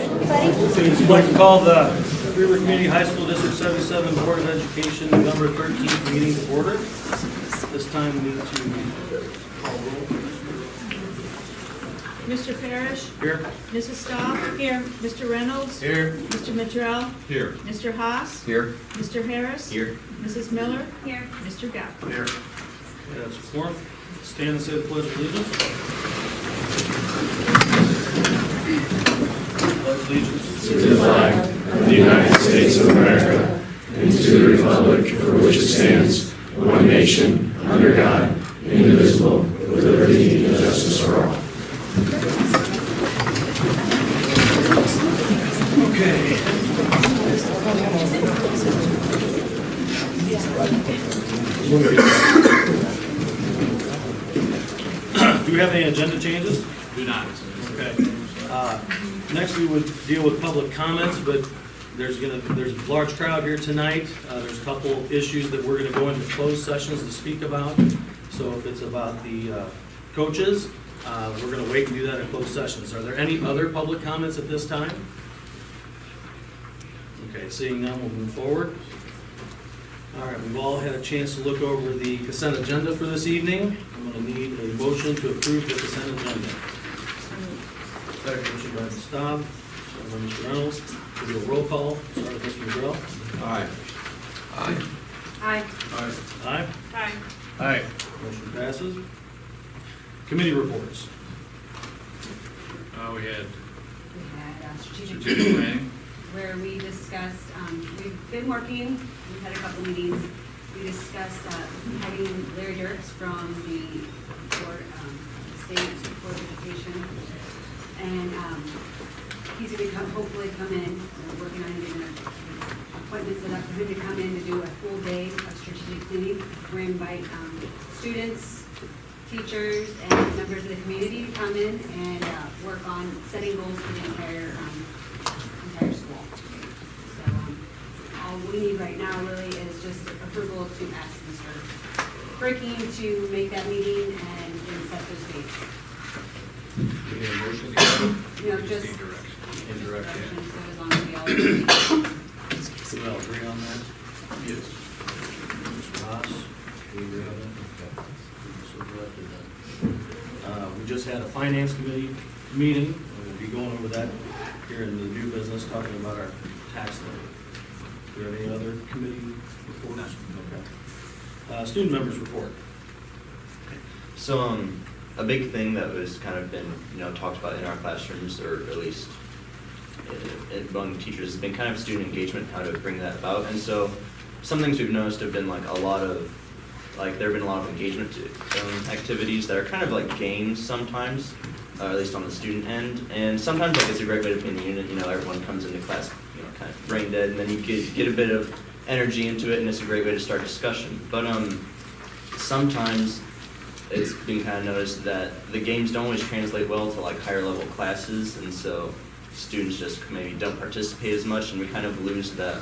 I'd like to call the River Community High School District 77 Board of Education November 13th meeting to order. This time we need to call roll. Mr. Parrish? Here. Mrs. Staub? Here. Mr. Reynolds? Here. Mr. Mitchell? Here. Mr. Haas? Here. Mr. Harris? Here. Mrs. Miller? Here. Mr. Gapp? Here. Okay, that's a quorum. Stand and say the pledge of allegiance. Pledge allegiance. To the flag of the United States of America and to the republic for which it stands, one nation, under God, indivisible, with liberty and justice for all. Okay. Do we have any agenda changes? Do not. Okay. Next, we would deal with public comments, but there's a large crowd here tonight. There's a couple issues that we're gonna go into closed sessions to speak about. So if it's about the coaches, we're gonna wait and do that in closed sessions. Are there any other public comments at this time? Okay, seeing none, we'll move forward. All right, we've all had a chance to look over the consent agenda for this evening. I'm gonna need a motion to approve the consent agenda. Second, motion by Ms. Staub, second by Mr. Reynolds. We'll do a roll call. Start with Mr. McGrail. Aye. Aye. Aye. Aye. Aye. Aye. Aye. Motion passes. Committee reports. We had We had strategic strategic planning. where we discussed, we've been working, we've had a couple meetings. We discussed having Larry Dirks from the board, State Board of Education. And he's going to hopefully come in, we're working on getting an appointment set up for him to come in to do a full day of strategic planning. We're going to invite students, teachers, and members of the community to come in and work on setting goals for the entire school. So all we need right now really is just approval to ask Mr. Bricking to make that meeting and set those dates. We need a motion to You know, just Indirection. so as long as we all agree. Do we all agree on that? Yes. Mr. Haas, do we agree on that? Okay. So directed then. We just had a finance committee meeting. We'll be going over that here in the new business, talking about our tax levy. Do we have any other committee reports? Okay. Student members report. So, a big thing that was kind of been, talked about in our classrooms, or at least among teachers, has been kind of student engagement, how to bring that about. And so, some things we've noticed have been there have been a lot of engagement activities that are kind of like games sometimes, at least on the student end. And sometimes it's a great way to be in the unit. Everyone comes into class, kind of brain dead, and then you get a bit of energy into it, and it's a great way to start discussion. But sometimes it's been kind of noticed that the games don't always translate well to higher level classes, and so students just maybe don't participate as much, and we kind of lose that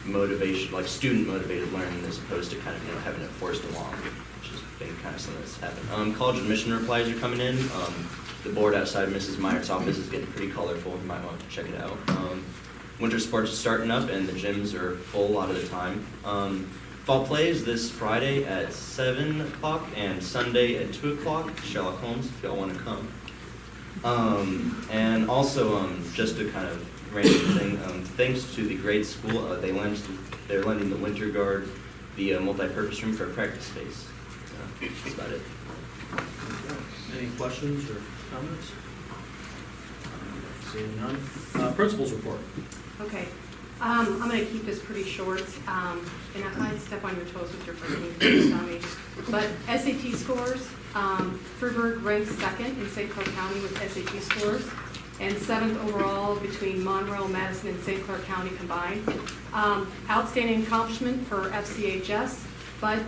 motivation, student motivated learning, as opposed to kind of having it forced along, which has been kind of something that's happened. College admission replies are coming in. The board outside Mrs. Meyer's office is getting pretty colorful. You might want to check it out. Winter sports are starting up, and the gyms are full a lot of the time. Fall play is this Friday at 7 o'clock and Sunday at 2 o'clock. Sherlock Holmes, if y'all want to come. And also, just a kind of random thing, thanks to the grade school, they're lending the Winter Guard the multi-purpose room for a practice space. That's about it. Any questions or comments? Seeing none. Principal's report. Okay, I'm going to keep this pretty short, and I might step on your toes with your breaking on me. But SAT scores, Freeburg ranks second in St. Clair County with SAT scores, and 7th overall between Monroe, Madison, and St. Clair County combined. Outstanding accomplishment for FCHS. But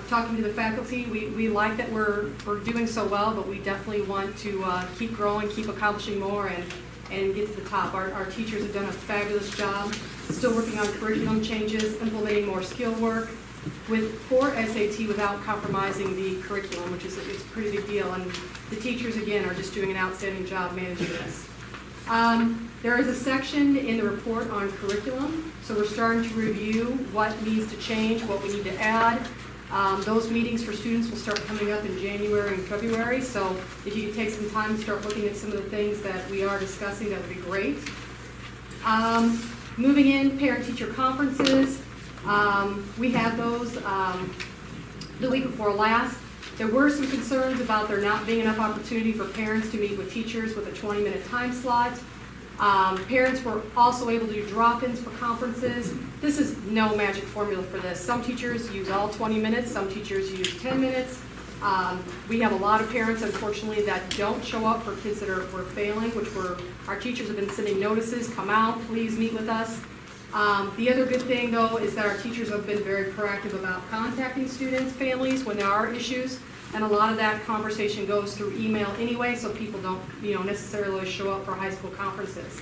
talking to the faculty, we like that we're doing so well, but we definitely want to keep growing, keep accomplishing more, and get to the top. Our teachers have done a fabulous job, still working on curriculum changes, implementing more skill work for SAT without compromising the curriculum, which is a pretty big deal. And the teachers, again, are just doing an outstanding job managing this. There is a section in the report on curriculum, so we're starting to review what needs to change, what we need to add. Those meetings for students will start coming up in January and February, so if you could take some time to start looking at some of the things that we are discussing, that would be great. Moving in, parent-teacher conferences. We had those the week before last. There were some concerns about there not being enough opportunity for parents to meet with teachers with a 20-minute time slot. Parents were also able to do drop-ins for conferences. This is no magic formula for this. Some teachers use all 20 minutes, some teachers use 10 minutes. We have a lot of parents, unfortunately, that don't show up for kids that were failing, our teachers have been sending notices, come out, please meet with us. The other good thing, though, is that our teachers have been very proactive about contacting students, families, when there are issues, and a lot of that conversation goes through email anyway, so people don't, necessarily show up for high school conferences.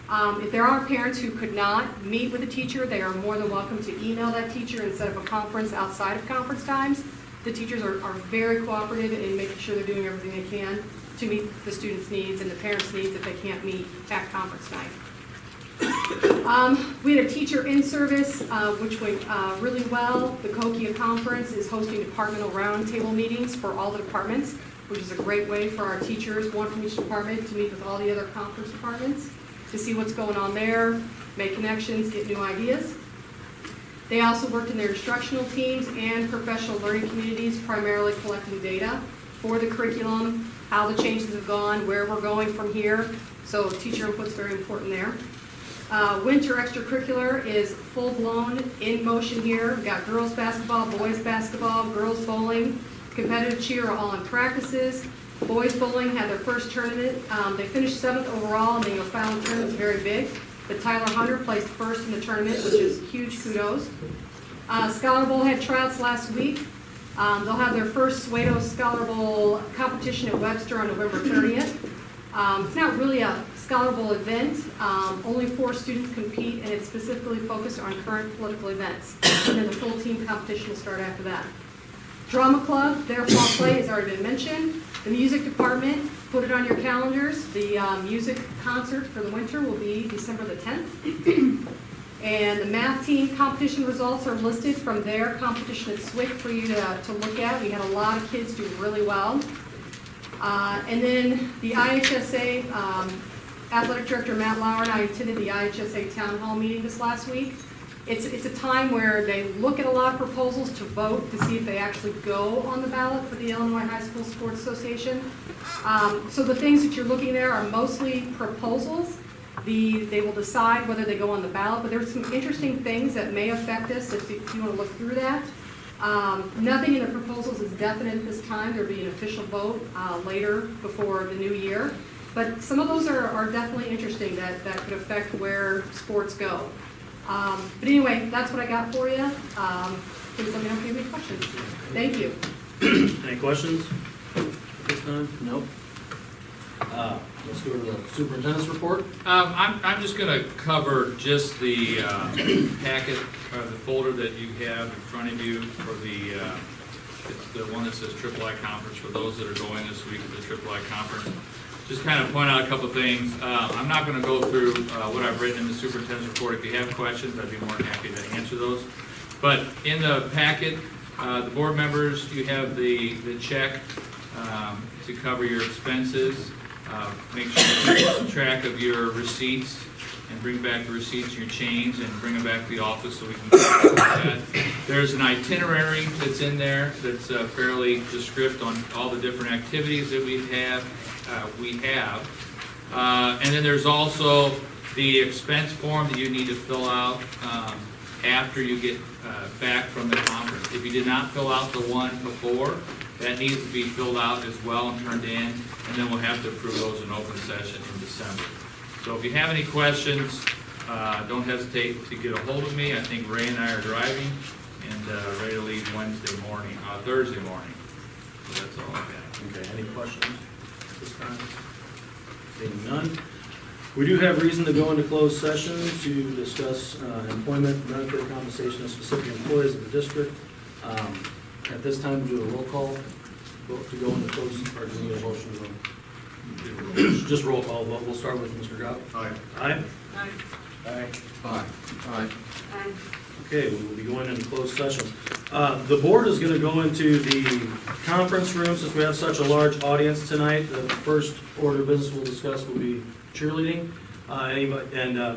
If there are parents who could not meet with a teacher, they are more than welcome to email that teacher instead of a conference outside of conference times. The teachers are very cooperative in making sure they're doing everything they can to meet the students' needs and the parents' needs if they can't meet at conference time. We had a teacher in service, which went really well. The COCIA conference is hosting departmental roundtable meetings for all the departments, which is a great way for our teachers, one from each department, to meet with all the other conference departments, to see what's going on there, make connections, get new ideas. They also worked in their instructional teams and professional learning communities, primarily collecting data for the curriculum, how the changes have gone, where we're going from here. So teacher input's very important there. Winter extracurricular is full-blown, in motion here. We've got girls basketball, boys basketball, girls bowling, competitive cheer are all in practices. Boys bowling had their first tournament. They finished 7th overall, and the final tournament's very big. But Tyler Hunter placed first in the tournament, which is huge kudos. Scholar Bowl had tryouts last week. They'll have their first Suedo Scholar Bowl competition at Webster on November 30th. It's not really a Scholar Bowl event. Only 4 students compete, and it's specifically focused on current political events. And then the full team competition will start after that. Drama Club, their fall play has already been mentioned. The music department, put it on your calendars. The music concert for the winter will be December the 10th. And the math team competition results are listed from their competition at SWIC for you to look at. We had a lot of kids do really well. And then the IHSA, Athletic Director Matt Lauer and I attended the IHSA Town Hall meeting this last week. It's a time where they look at a lot of proposals to vote to see if they actually go on the ballot for the Illinois High School Sports Association. So the things that you're looking there are mostly proposals. They will decide whether they go on the ballot, but there's some interesting things that may affect us if you want to look through that. Nothing in the proposals is definite at this time. There'll be an official vote later before the new year. But some of those are definitely interesting that could affect where sports go. But anyway, that's what I got for you. Please let me know if you have any questions. Thank you. Any questions this time? Nope. Let's go to the superintendent's report. I'm just going to cover just the packet, or the folder that you have in front of you for it's the one that says Triple I Conference for those that are going this week to the Triple I Conference. Just kind of point out a couple things. I'm not going to go through what I've written in the superintendent's report. If you have questions, I'd be more than happy to answer those. But in the packet, the board members, you have the check to cover your expenses. Make sure you keep track of your receipts and bring back the receipts and your change and bring them back to the office so we can calculate that. There's an itinerary that's in there that's fairly descriptive on all the different activities that we have. And then there's also the expense form that you need to fill out after you get back from the conference. If you did not fill out the one before, that needs to be filled out as well and turned in, and then we'll have to approve those in open session in December. So if you have any questions, don't hesitate to get a hold of me. I think Ray and I are driving and ready to leave Thursday morning. So that's all I got. Okay, any questions this time? Seeing none. We do have reason to go into closed session to discuss employment, benefit, compensation of specific employees of the district. At this time, we'll do a roll call vote to go into closed, or do you need a motion to go? Just roll call vote. We'll start with Mr. Goff. Aye. Aye? Aye. Aye. Aye. Aye. Aye. Okay, we will be going into closed session. The board is gonna go into the conference room since we have such a large audience tonight. The first order of business we'll discuss will be cheerleading.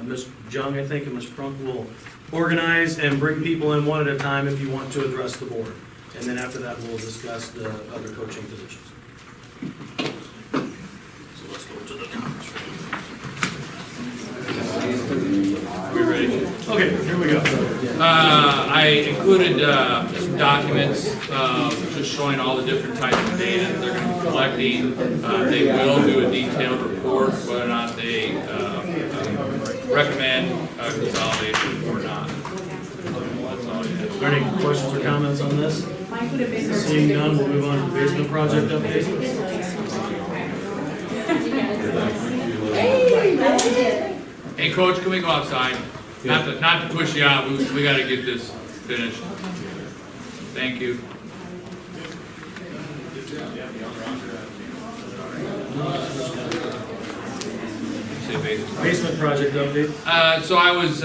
Ms. Jung, I think, and Ms. Prunk will organize and bring people in one at a time if you want to address the board. And then after that, we'll discuss the other coaching positions. So let's go to the conference room. We ready? Okay, here we go. I included some documents just showing all the different types of data that they're going to be collecting. They will do a detailed report whether or not they recommend consolidation or not. That's all I have. Are there any questions or comments on this? Seeing none, we'll move on to the basement project update. Hey, Coach, can we go outside? Not to push you out, we got to get this finished. Thank you. Say basement. Basement project update. So I was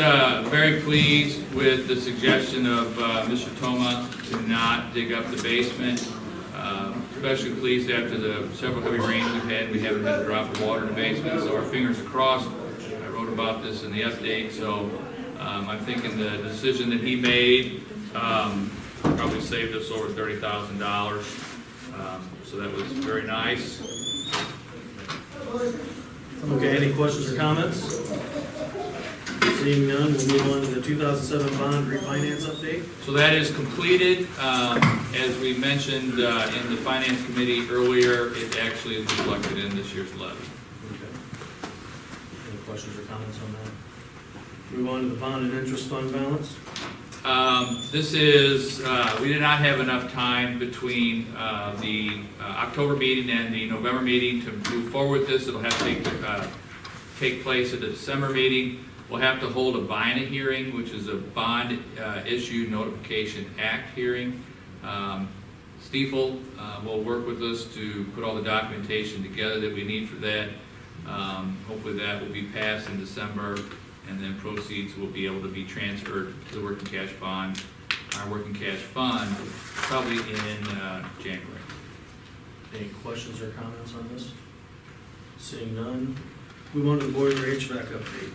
very pleased with the suggestion of Mr. Toma to not dig up the basement. Especially pleased after the several heavy rains we've had, we haven't had a drop of water in the basement, so our fingers are crossed. I wrote about this in the update, so I'm thinking the decision that he made probably saved us over $30,000. So that was very nice. Okay, any questions or comments? Seeing none, we'll move on to the 2007 bond refinance update. So that is completed. As we mentioned in the finance committee earlier, it actually is reflected in this year's levy. Okay. Any questions or comments on that? Move on to the bond and interest fund balance. This is, we did not have enough time between the October meeting and the November meeting to move forward with this. It'll have to take place at the December meeting. We'll have to hold a BINA hearing, which is a Bond Issue Notification Act hearing. Stiefel will work with us to put all the documentation together that we need for that. Hopefully that will be passed in December, and then proceeds will be able to be transferred to the working cash bond, our working cash fund, probably in January. Any questions or comments on this? Seeing none, move on to the boiler HVAC update.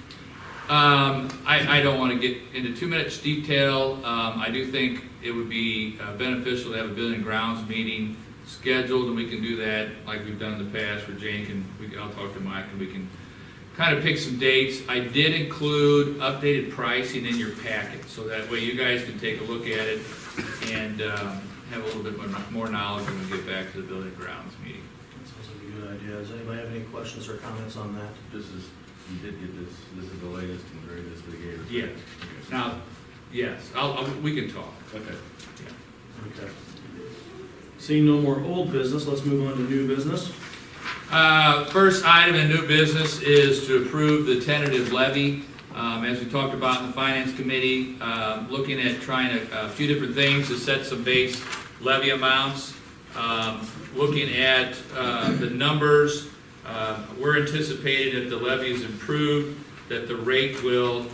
I don't want to get into too much detail. I do think it would be beneficial to have a building and grounds meeting scheduled, and we can do that like we've done in the past where Jane I'll talk to Mike and we can kind of pick some dates. I did include updated pricing in your packet, so that way you guys can take a look at it and have a little bit more knowledge when we get back to the building and grounds meeting. That sounds like a good idea. Does anybody have any questions or comments on that? You did get this is the latest and greatest they gave us? Yes. Now, yes, we can talk. Okay. Okay. Seeing no more old business, let's move on to new business. First item in new business is to approve the tentative levy. As we talked about in the finance committee, looking at trying a few different things to set some base levy amounts. Looking at the numbers, we're anticipating that the levy is improved, that the rate will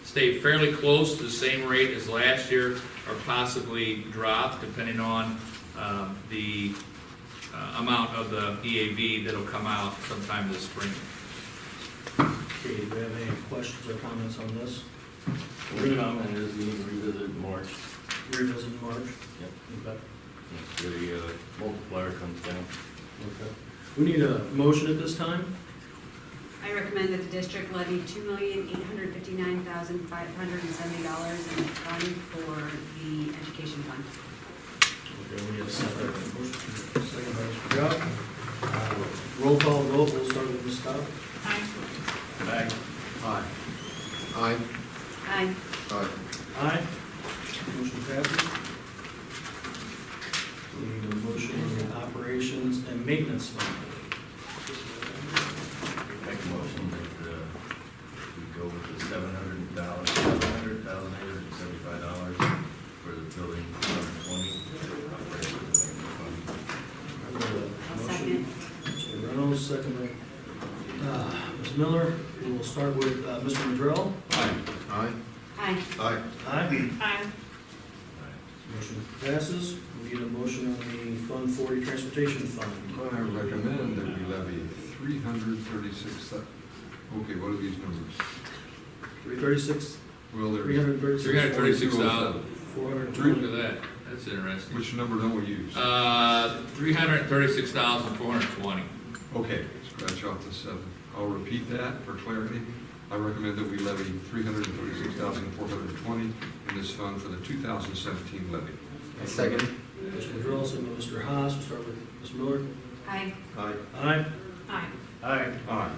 stay fairly close to the same rate as last year, or possibly drop depending on the amount of the EAV that'll come out sometime this spring. Okay, do we have any questions or comments on this? The comment is we need to revisit in March. Revisit in March? Yep. Okay. The multiplier comes down. Okay. We need a motion at this time. I recommend that the district levy $2,859,570 in the fund for the education fund. Okay, we need a second. Second by Mr. Goff. Roll call vote, we'll start with Ms. Cobb. Aye. Aye. Aye. Aye. Aye. Aye. Aye. Motion passes. We need a motion on the operations and maintenance fund. Make a motion that we go with the $700,875 for the building 120. I'll second. Mr. Reynolds Ms. Miller. We will start with Mr. Madrell. Aye. Aye. Aye. Aye. Aye. Aye. Motion passes. We need a motion on the Fund 40 Transportation Fund. I recommend that we levy 336, okay, what are these numbers? 336, Well, there's, 336. 336,000. 420. Look at that, that's interesting. which number don't we use? 336,420. Okay, scratch off the 7. I'll repeat that for clarity. I recommend that we levy 336,420 in this fund for the 2017 levy. Second. Mr. Madrell, second by Mr. Haas. We'll start with Ms. Miller. Aye. Aye. Aye. Aye. Aye. Aye.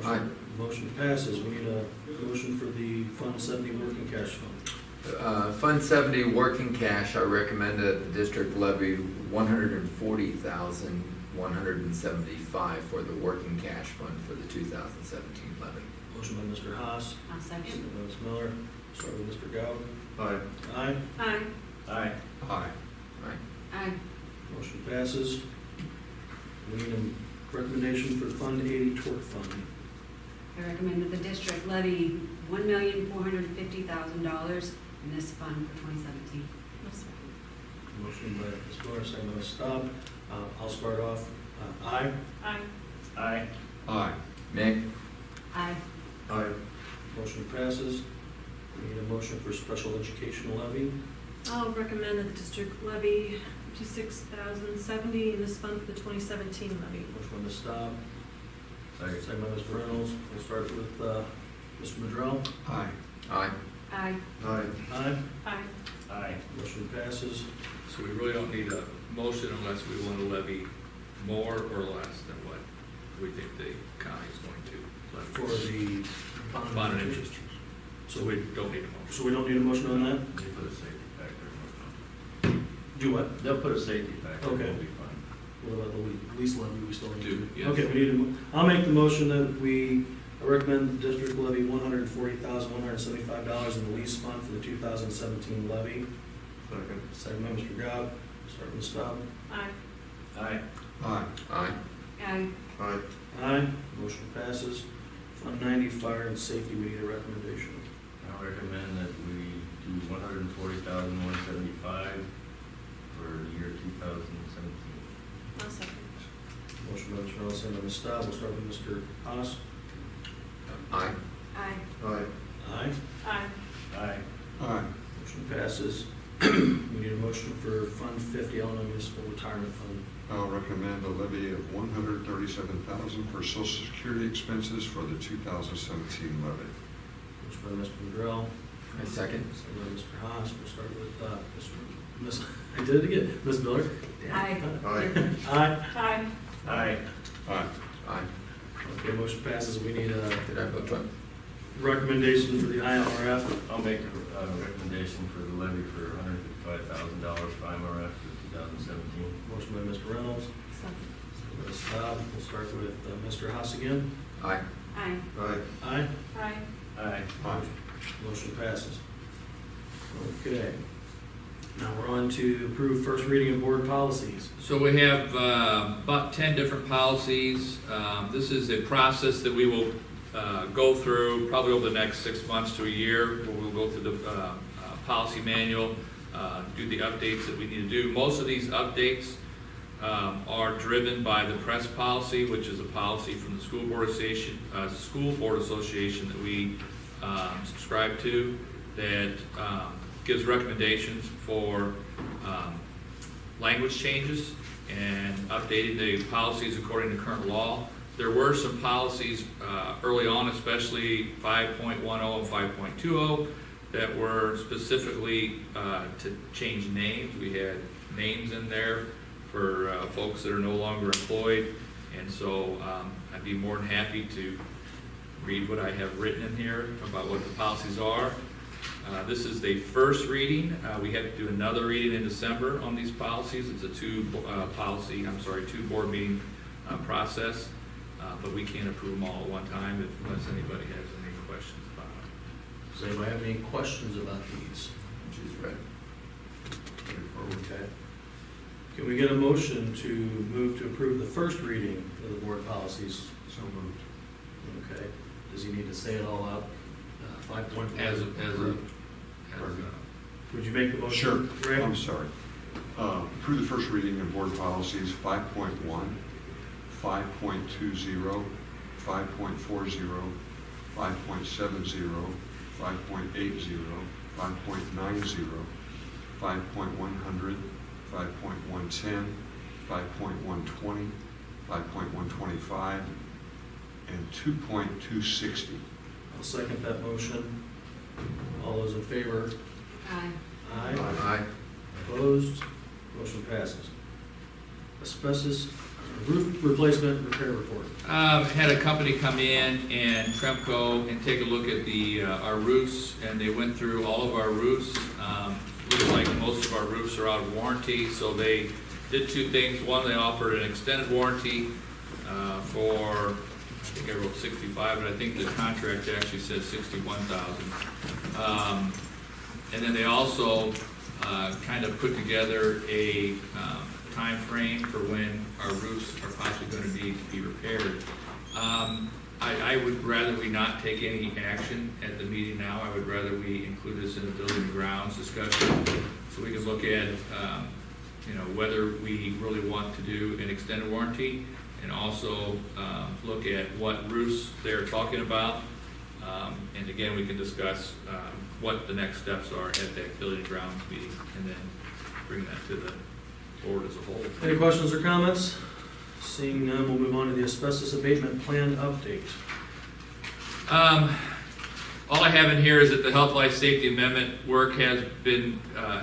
Aye. Motion passes. We need a motion for the Fund 70 Working Cash Fund. Fund 70 working cash, I recommend that the district levy $140,175 for the working cash fund for the 2017 levy. Motion by Mr. Haas, I'll second. second by Ms. Miller. Start with Mr. Gao. Aye. Aye. Aye. Aye. Aye. Aye. Motion passes. We need a recommendation for Fund 80 Tort Fund. I recommend that the district levy $1,450,000 in this fund for 2017. Motion by Ms. Miller, second by Ms. Staub. I'll start off. Aye. Aye. Aye. Aye. Mick? Aye. Aye. Motion passes. We need a motion for Special Education Levy. I'll recommend that the district levy $56,070 in this fund for the 2017 levy. Motion by Ms. Staub, Second. second by Mr. Reynolds. We'll start with Mr. Madrell. Aye. Aye. Aye. Aye. Aye. Aye. Aye. Motion passes. So we really don't need a motion unless we want to levy more or less than what we think the county is going to For levy. the Bond and interest. So we don't need a motion. So we don't need a motion on that? They put a safety factor. Do what? They'll put a safety factor. Okay. It'll be fine. What about the lease levy we still need to? Do, yes. Okay, we need I'll make the motion that we recommend the district levy $140,175 in the lease fund for the 2017 levy. Second. Second by Mr. Gobb. Start with Staub. Aye. Aye. Aye. Aye. Aye. Aye. Aye. Motion passes. Fund 90 Fire and Safety, we need a recommendation. I recommend that we do $140,175 for the year 2017. I'll second. Motion by Mr. Reynolds, second by Ms. Staub. We'll start with Mr. Haas. Aye. Aye. Aye. Aye. Aye. Aye. Aye. Motion passes. We need a motion for Fund 50 Illinois Municipal Retirement Fund. I'll recommend a levy of $137,000 for Social Security expenses for the 2017 levy. Motion by Mr. Madrell. I second. Second by Mr. Haas. We'll start with Ms. I did it again. Ms. Miller. Aye. Aye. Aye. Aye. Aye. Aye. Aye. Okay, motion passes. We need a Did I vote twice? recommendation for the ILRF. I'll make a recommendation for the levy for $155,000 for IMRF for 2017. Motion by Mr. Reynolds. Second. Second by Ms. Staub. We'll start with Mr. Haas again. Aye. Aye. Aye. Aye. Aye. Aye. Aye. Motion passes. Okay. Now we're on to approve first reading of board policies. So we have about 10 different policies. This is a process that we will go through probably over the next 6 months to a year, where we'll go through the policy manual, do the updates that we need to do. Most of these updates are driven by the press policy, which is a policy from the School Board Association that we subscribe to, that gives recommendations for language changes and updating the policies according to current law. There were some policies early on, especially 5.10 and 5.20, that were specifically to change names. We had names in there for folks that are no longer employed, and so I'd be more than happy to read what I have written in here about what the policies are. This is the first reading. We have to do another reading in December on these policies. It's a two board meeting process, but we can't approve them all at one time unless anybody has any questions about them. Does anybody have any questions about these? She's ready. Okay. Can we get a motion to move to approve the first reading of the board policies? So moved. Okay, does he need to say it all out? 5.1? As a, Would you make the motion? Sure, Greg? I'm sorry. Approve the first reading of board policies 5.1, 5.20, 5.40, 5.70, 5.80, 5.90, 5.100, 5.110, 5.120, 5.125, and 2.260. I'll second that motion. All those in favor? Aye. Aye. Aye. Opposed? Motion passes. Asbestos roof replacement repair report. Had a company come in and Tremco and take a look at our roofs, and they went through all of our roofs. Looks like most of our roofs are out of warranty, so they did two things. One, they offered an extended warranty for, I think I wrote 65, but I think the contract actually says 61,000. And then they also kind of put together a time frame for when our roofs are possibly going to need to be repaired. I would rather we not take any action at the meeting now. I would rather we include this in the building and grounds discussion, so we can look at, whether we really want to do an extended warranty, and also look at what roofs they're talking about. And again, we can discuss what the next steps are at that building and grounds meeting, and then bring that to the board as a whole. Any questions or comments? Seeing none, we'll move on to the asbestos abatement plan update. All I have in here is that the health, life, safety amendment work has begun.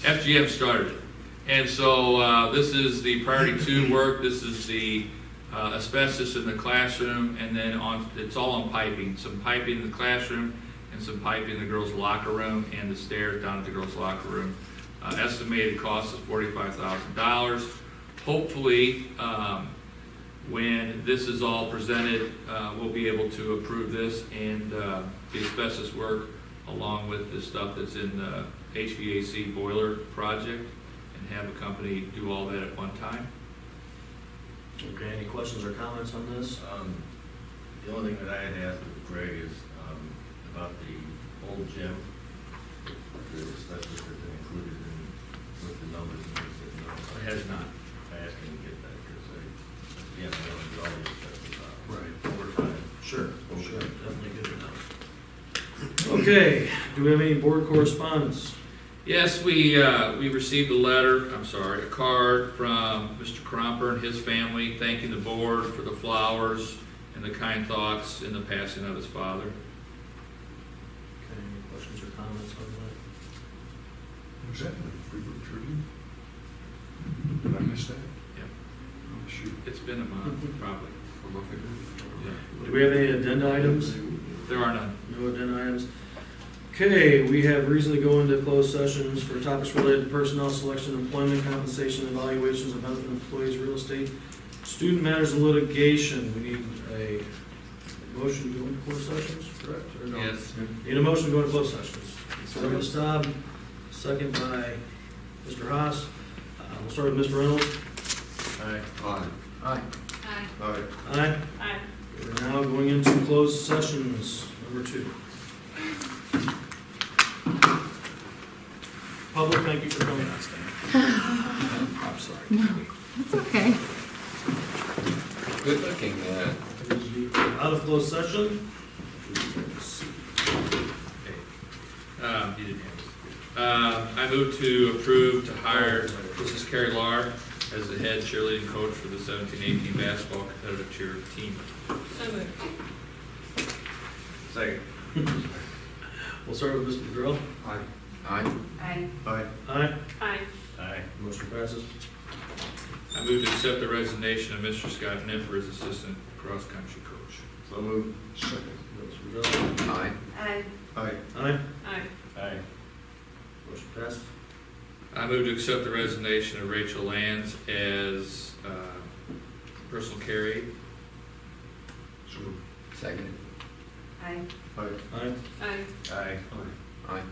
FGM started it. And so this is the priority 2 work. This is the asbestos in the classroom, and then it's all on piping. Some piping in the classroom and some piping in the girls' locker room and the stairs down at the girls' locker room. Estimated cost is $45,000. Hopefully, when this is all presented, we'll be able to approve this and the asbestos work along with the stuff that's in the HVAC boiler project, and have a company do all that at one time. Okay, any questions or comments on this? The only thing that I had asked with Greg is about the old gym, the asbestos that's been included in with the numbers and things that, It has not. I asked him to get that, because I want to do all the asbestos out. Right. Over time. Sure, definitely good enough. Okay, do we have any board correspondence? Yes, we received a card from Mr. Cromper and his family, thanking the board for the flowers and the kind thoughts in the passing of his father. Okay, any questions or comments on that? Was that in the Freeburg Tribune? Did I miss that? Yeah. Oh, shoot. It's been a month, probably. I'm not thinking. Yeah. Do we have any addenda items? There are none. No addenda items. Okay, we have reason to go into closed sessions for topics related to personnel selection, employment, compensation, evaluations of benefit employees, real estate, student matters, and litigation. We need a motion to go into closed sessions, correct? Or no? Yes. Need a motion to go into closed sessions. Start with Staub, second by Mr. Haas. We'll start with Mr. Reynolds. Aye. Aye. Aye. Aye. Aye. Aye. Aye. We're now going into closed sessions, number 2. Public, thank you for coming on, Stan. I'm sorry. It's okay. Good looking, Out of closed session. You didn't have this. I move to approve to hire Mrs. Carrie Lar as the head cheerleading coach for the 17-18 basketball competitive cheer team. So moved. Second. We'll start with Mr. Drill. Aye. Aye. Aye. Aye. Aye. Aye. Aye. Motion passes. I move to accept the resignation of Mr. Scott Nipper as assistant cross-country coach. So moved. Second. Mr. Drill. Aye. Aye. Aye. Aye. Aye. Aye. Motion passes. I move to accept the resignation of Rachel Lands as personal care aide. So, Second. Aye. aye. Aye. Aye. Aye. Aye.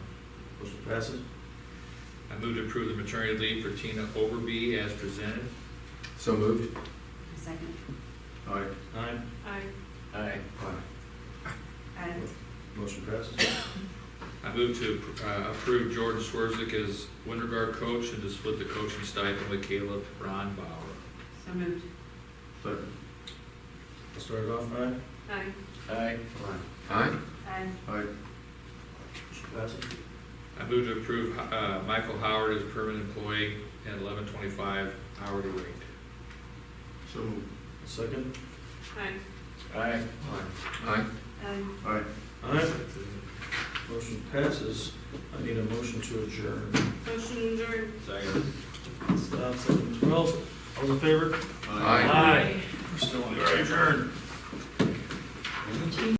Motion passes. I move to approve the maternity leave for Tina Overby as presented. So moved. Second. Aye. Aye. Aye. Aye. Aye. Motion passes. I move to approve Jordan Swerzik as winter guard coach and to split the coaching stipend with Caleb Ron Bauer. So moved. Second. I'll start it off, aye? Aye. Aye. Aye. Aye. Aye. Motion passes. I move to approve Michael Howard as permanent employee at $11.25 hourly rate. So moved. Second? Aye. Aye. Aye. Aye. Aye. Aye. Motion passes. I need a motion to adjourn. Motion adjourned. Second. Stop, 7:12. All in favor? Aye. We're still on. Adjourn.